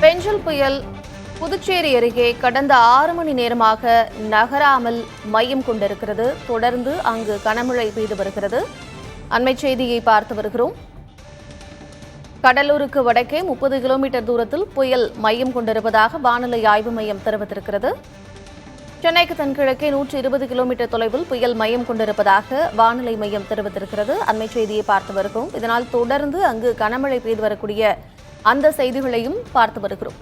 பெஞ்சல் புயல் புதுச்சேரி அருகே கடந்த 6 மணி நேரமாக நகராமல் மையம் கொண்டிருக்கிறது. தொடர்ந்து அங்கு கனமழை பெய்து வருகிறது. அண்மைச் செய்தியை பார்த்து வருகிறோம். கடலூருக்கு வடக்கே 30 கிலோமீட்டர் தூரத்தில் புயல் மையம் கொண்டிருப்பதாக வானிலை ஆய்வு மையம் தெரிவித்திருக்கிறது. சென்னைக்கு தென்கிழக்கே 120 கிலோமீட்டர் தொலைவில் புயல் மையம் கொண்டிருப்பதாக வானிலை மையம் தெரிவித்திருக்கிறது. அண்மைச் செய்தியை பார்த்து வருகிறோம். இதனால் தொடர்ந்து அங்கு கனமழை பெய்து வரக்கூடிய அந்த செய்திகளையும் பார்த்து வருகிறோம்.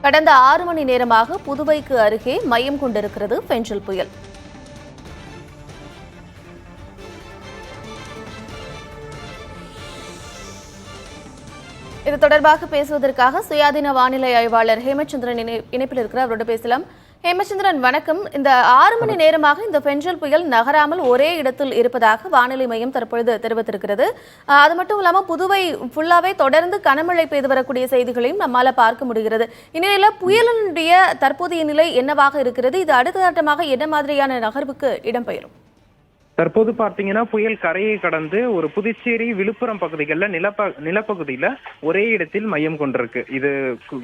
கடந்த 6 மணி நேரமாக புதுவைக்கு அருகே மையம் கொண்டிருக்கிறது பெஞ்சல் புயல். இது தொடர்பாக பேசுவதற்காக சுயாதீன வானிலை ஆய்வாளர் ஹேமச்சந்திரன் இணைப்பில் இருக்கிறார். அவரோடு பேசலாம். ஹேமச்சந்திரன், வணக்கம். இந்த 6 மணி நேரமாக இந்த பெஞ்சல் புயல் நகராமல் ஒரே இடத்தில் இருப்பதாக வானிலை மையம் தற்பொழுது தெரிவித்திருக்கிறது. அது மட்டும் இல்லாமல் புதுவை ஃபுல்லாவே தொடர்ந்து கனமழை பெய்து வரக்கூடிய செய்திகளையும் நம்மால பார்க்க முடிகிறது. இந்நிலையில புயலினுடைய தற்போதைய நிலை என்னவாக இருக்கிறது? இது அடுத்த கட்டமாக என்ன மாதிரியான நகர்வுக்கு இடம்பெயரும்? தற்போது பார்த்தீங்கன்னா புயல் கரையை கடந்து ஒரு புதுச்சேரி விழுப்புரம் பகுதிகளில் நிலப்பகுதியில ஒரே இடத்தில் மையம் கொண்டிருக்கு. இது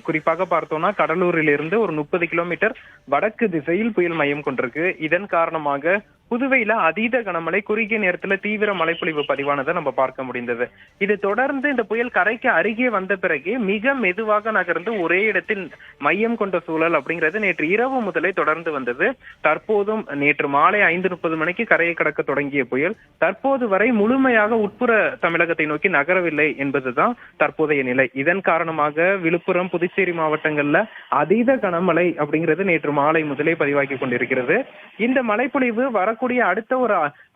குறிப்பாக பார்த்தோம்னா கடலூரிலிருந்து ஒரு 30 கிலோமீட்டர் வடக்கு திசையில் புயல் மையம் கொண்டிருக்கு. இதன் காரணமாக புதுவையில அதீத கனமழை குறுகிய நேரத்துல தீவிர மழைப்பொழிவு பதிவானதை நம்ம பார்க்க முடிந்தது. இது தொடர்ந்து இந்த புயல் கரைக்கு அருகே வந்த பிறகு மிக மெதுவாக நகர்ந்து ஒரே இடத்தில் மையம் கொண்ட சூழல் அப்படிங்கிறது நேற்று இரவு முதலே தொடர்ந்து வந்தது. தற்போதும் நேற்று மாலை 5:30 மணிக்கு கரையை கடக்க தொடங்கிய புயல் தற்போது வரை முழுமையாக உட்புற தமிழகத்தை நோக்கி நகரவில்லை என்பதுதான் தற்போதைய நிலை. இதன் காரணமாக விழுப்புரம், புதுச்சேரி மாவட்டங்கள்ல அதீத கனமழை அப்படிங்கிறது நேற்று மாலை முதலே பதிவாகி கொண்டிருக்கிறது. இந்த மழைப்பொழிவு வரக்கூடிய அடுத்த ஒரு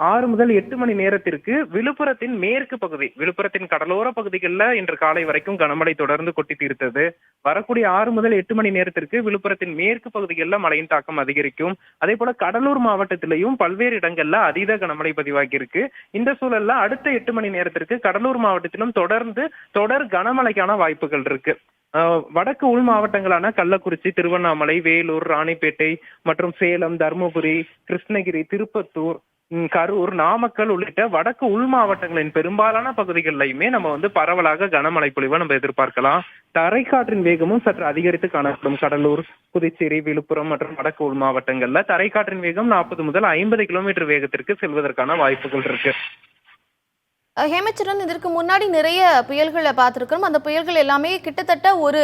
6 முதல் 8 மணி நேரத்திற்கு விழுப்புரத்தின் மேற்கு பகுதி, விழுப்புரத்தின் கடலோர பகுதிகளில் இன்று காலை வரைக்கும் கனமழை தொடர்ந்து கொட்டி தீர்த்தது. வரக்கூடிய 6 முதல் 8 மணி நேரத்திற்கு விழுப்புரத்தின் மேற்கு பகுதிகளில் மழையின் தாக்கம் அதிகரிக்கும். அதே போல கடலூர் மாவட்டத்திலையும் பல்வேறு இடங்கள்ல அதீத கனமழை பதிவாகி இருக்கு. இந்த சூழல்ல அடுத்த 8 மணி நேரத்திற்கு கடலூர் மாவட்டத்திலும் தொடர் கனமழைக்கான வாய்ப்புகள் இருக்கு. வடக்கு உள் மாவட்டங்களான கள்ளக்குறிச்சி, திருவண்ணாமலை, வேலூர், ராணிப்பேட்டை மற்றும் சேலம், தருமபுரி, கிருஷ்ணகிரி, திருப்பத்தூர், கரூர், நாமக்கல் உள்ளிட்ட வடக்கு உள் மாவட்டங்களின் பெரும்பாலான பகுதிகளிலுமே நம்ம பரவலாக கனமழை பொழிவை நம்ம எதிர்பார்க்கலாம். தரைக்காற்றின் வேகமும் சற்று அதிகரித்து காணப்படும். கடலூர், புதுச்சேரி, விழுப்புரம் மற்றும் வடக்கு உள் மாவட்டங்கள்ல தரைக்காற்றின் வேகம் 40 முதல் 50 கிலோமீட்டர் வேகத்திற்கு செல்வதற்கான வாய்ப்புகள் இருக்கு. ஹேமச்சந்திரன், இதற்கு முன்னாடி நிறைய புயல்களை பார்த்திருக்கிறோம். அந்த புயல்கள் எல்லாமே கிட்டத்தட்ட ஒரு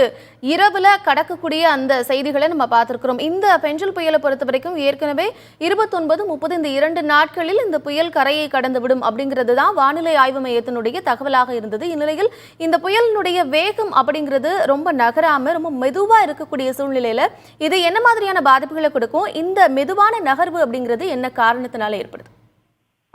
இரவுல கடக்கக்கூடிய அந்த செய்திகளை நம்ம பார்த்திருக்கிறோம். இந்த பெஞ்சல் புயலை பொறுத்த வரைக்கும் ஏற்கனவே 29, 30 இந்த 2 நாட்களில் இந்த புயல் கரையை கடந்துவிடும் அப்படிங்கிறது தான் வானிலை ஆய்வு மையத்தினுடைய தகவலாக இருந்தது. இந்நிலையில் இந்த புயலினுடைய வேகம் அப்படிங்கிறது ரொம்ப நகராம ரொம்ப மெதுவா இருக்கக்கூடிய சூழ்நிலையில இது என்ன மாதிரியான பாதிப்புகளை கொடுக்கும்? இந்த மெதுவான நகர்வு அப்படிங்கிறது என்ன காரணத்தினால ஏற்படுது?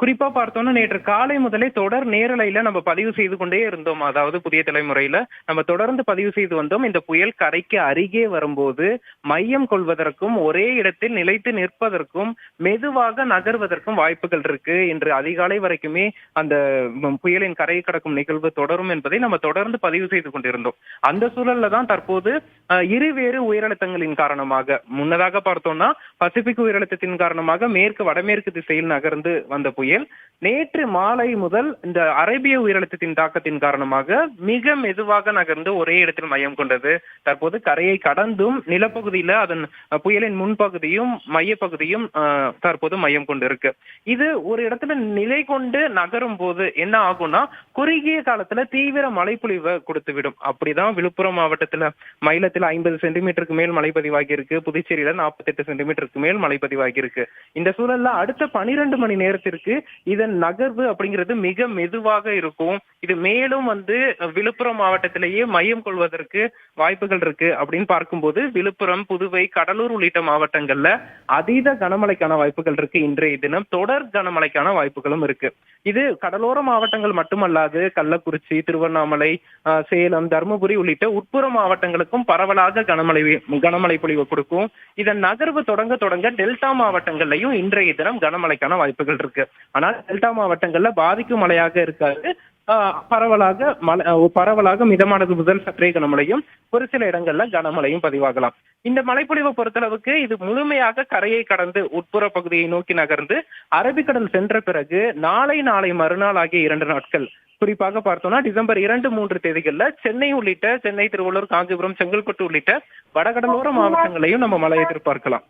குறிப்பா பார்த்தோம்னா நேற்று காலை முதலே தொடர் நேரலையில நம்ம பதிவு செய்து கொண்டே இருந்தோம். அதாவது புதிய தலைமுறையில நம்ம தொடர்ந்து பதிவு செய்து வந்தோம். இந்த புயல் கரைக்கு அருகே வரும்போது மையம் கொள்வதற்கும் ஒரே இடத்தில் நிலைத்து நிற்பதற்கும் மெதுவாக நகர்வதற்கும் வாய்ப்புகள் இருக்கு. இன்று அதிகாலை வரைக்குமே அந்த புயலின் கரையை கடக்கும் நிகழ்வு தொடரும் என்பதை நம்ம தொடர்ந்து பதிவு செய்து கொண்டிருந்தோம். அந்த சூழல்ல தான் தற்போது இருவேறு உயரழுத்தங்களின் காரணமாக, முன்னதாக பார்த்தோம்னா பசிபிக் உயரழுத்தத்தின் காரணமாக வடமேற்கு திசையில் நகர்ந்து வந்த புயல் நேற்று மாலை முதல் இந்த அரேபிய உயரழுத்தத்தின் தாக்கத்தின் காரணமாக மிக மெதுவாக நகர்ந்து ஒரே இடத்தில் மையம் கொண்டது. தற்போது கரையை கடந்தும் நிலப்பகுதியில அதன் புயலின் முன்பகுதியும் மையப்பகுதியும் தற்போது மையம் கொண்டு இருக்கு. இது ஒரு இடத்துல நிலை கொண்டு நகரும் போது என்ன ஆகும்னா குறுகிய காலத்துல தீவிர மழைப்பொழிவை கொடுத்து விடும். அப்படிதான் விழுப்புரம் மாவட்டத்துல மயிலத்தில் 50 சென்டிமீட்டருக்கு மேல் மழை பதிவாகி இருக்கு. புதுச்சேரியில 48 சென்டிமீட்டருக்கு மேல் மழை பதிவாகி இருக்கு. இந்த சூழல்ல அடுத்த 12 மணி நேரத்திற்கு இதன் நகர்வு அப்படிங்கிறது மிக மெதுவாக இருக்கும். இது மேலும் விழுப்புரம் மாவட்டத்திலேயே மையம் கொள்வதற்கு வாய்ப்புகள் இருக்கு. அப்படின்னு பார்க்கும்போது விழுப்புரம், புதுவை, கடலூர் உள்ளிட்ட மாவட்டங்கள்ல அதீத கனமழைக்கான வாய்ப்புகள் இருக்கு. இன்றைய தினம் தொடர் கனமழைக்கான வாய்ப்புகளும் இருக்கு. இது கடலோர மாவட்டங்கள் மட்டுமல்லாது கள்ளக்குறிச்சி, திருவண்ணாமலை, சேலம், தருமபுரி உள்ளிட்ட உட்புற மாவட்டங்களுக்கும் பரவலாக கனமழை பொழிவு கொடுக்கும். இதன் நகர்வு தொடங்க டெல்டா மாவட்டங்கள்லயும் இன்றைய தினம் கனமழைக்கான வாய்ப்புகள் இருக்கு. ஆனால் டெல்டா மாவட்டங்கள்ல பாதிக்கும் மழையாக இருக்காது. பரவலாக மிதமானது முதல் சற்றே கனமழையும் ஒரு சில இடங்கள்ல கனமழையும் பதிவாகலாம். இந்த மழைப்பொழிவை பொறுத்தளவுக்கு இது முழுமையாக கரையை கடந்து உட்புற பகுதியை நோக்கி நகர்ந்து அரபிக்கடல் சென்ற பிறகு நாளை மறுநாள் ஆகிய 2 நாட்கள் குறிப்பாக பார்த்தோம்னா டிசம்பர் 2, 3 தேதிகள்ல சென்னை உள்ளிட்ட சென்னை, திருவள்ளூர், காஞ்சிபுரம், செங்கல்பட்டு உள்ளிட்ட வடகடலோர மாவட்டங்களையும் நம்ம மழை எதிர்பார்க்கலாம்.